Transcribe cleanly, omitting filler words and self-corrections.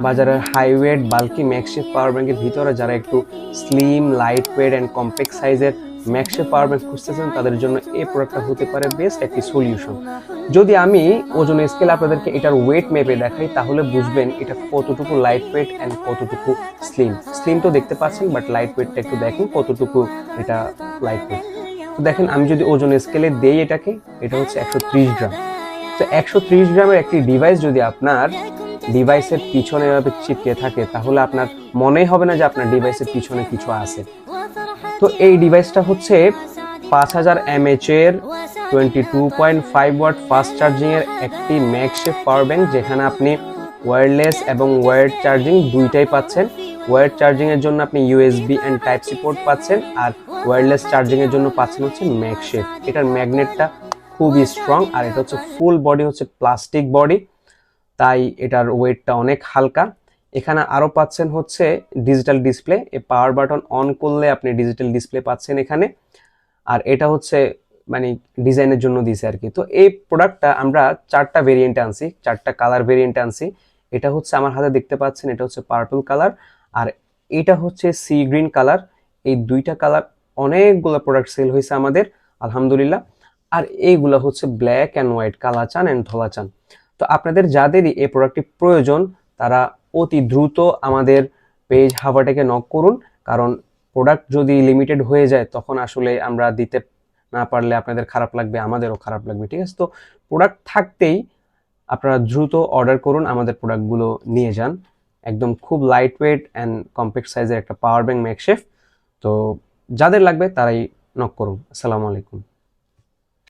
বাজারের high wait bulky ম্যাকশেফ পাওয়ার ব্যাংকের ভিতরে যারা একটু slim light weight and compact সাইজের ম্যাকশেফ পাওয়ার ব্যাংক খুঁজতেছেন তাদের জন্য এই প্রোডাক্টটা হতে পারে বেস্ট একটি সলিউশন। যদি আমি ওজন স্কেল আপনাদেরকে এটার ওয়েট মেপে দেখাই তাহলে বুঝবেন এটা কতটুকু লাইট ওয়েট অ্যান্ড কতটুকু স্লিম তো দেখতে পাচ্ছেন, বাট লাইট ওয়েটটা একটু দেখেন কতটুকু এটা লাইট ওয়েট। তো দেখেন আমি যদি ওজন স্কেলে দেই এটাকে, এটা হচ্ছে 130 গ্রাম। তো 130 গ্রামের একটি ডিভাইস যদি আপনার ডিভাইসের পিছনে এভাবে চিপকে থাকে তাহলে আপনার মনেই হবে না যে আপনার ডিভাইসের পিছনে কিছু আছে। তো এই ডিভাইসটা হচ্ছে 5000 mAh এর 22.5 ওয়াট ফাস্ট চার্জিং এর একটি ম্যাকশেফ পাওয়ার ব্যাংক, যেখানে আপনি ওয়্যারলেস এবং ওয়্যার্ড চার্জিং দুইটাই পাচ্ছেন। ওয়্যার্ড চার্জিং এর জন্য আপনি USB and type C port পাচ্ছেন, আর ওয়্যারলেস চার্জিং এর জন্য পাচ্ছেন হচ্ছে ম্যাকশেফ। এটার ম্যাগনেটটা খুবই স্ট্রং, আর এটা হচ্ছে ফুল বডি হচ্ছে প্লাস্টিক বডি, তাই এটার ওয়েটটা অনেক হালকা। এখানে আরও পাচ্ছেন হচ্ছে ডিজিটাল ডিসপ্লে, এই পাওয়ার বাটন অন করলে আপনি ডিজিটাল ডিসপ্লে পাচ্ছেন এখানে। আর এটা হচ্ছে মানে ডিজাইনের জন্য দিয়েছে আর কি। তো এই প্রোডাক্টটা আমরা 4টা ভেরিয়েন্টে আনছি, 4টা কালার ভেরিয়েন্টে আনছি। এটা হচ্ছে আমার হাতে দেখতে পাচ্ছেন, এটা হচ্ছে পার্পল কালার, আর এটা হচ্ছে সি গ্রিন কালার। এই দুইটা কালার অনেকগুলো প্রোডাক্ট সেল হয়েছে আমাদের আলহামদুলিল্লাহ। আর এইগুলো হচ্ছে ব্ল্যাক অ্যান্ড হোয়াইট, কালা চান অ্যান্ড ধলা চান। তো আপনাদের যাদেরই এই প্রোডাক্টটি প্রয়োজন তারা অতি দ্রুত আমাদের পেজ হাবাটেকে নক করুন, কারণ প্রোডাক্ট যদি লিমিটেড হয়ে যায় তখন আসলে আমরা দিতে না পারলে আপনাদের খারাপ লাগবে, আমাদেরও খারাপ লাগবে, ঠিক আছে? তো প্রোডাক্ট থাকতেই আপনারা দ্রুত অর্ডার করুন, আমাদের প্রোডাক্টগুলো নিয়ে যান। একদম খুব লাইট ওয়েট অ্যান্ড কম্প্যাক্ট সাইজের একটা পাওয়ার ব্যাংক ম্যাকশেফ। তো যাদের লাগবে তারাই নক করুন। আসসালামু আলাইকুম।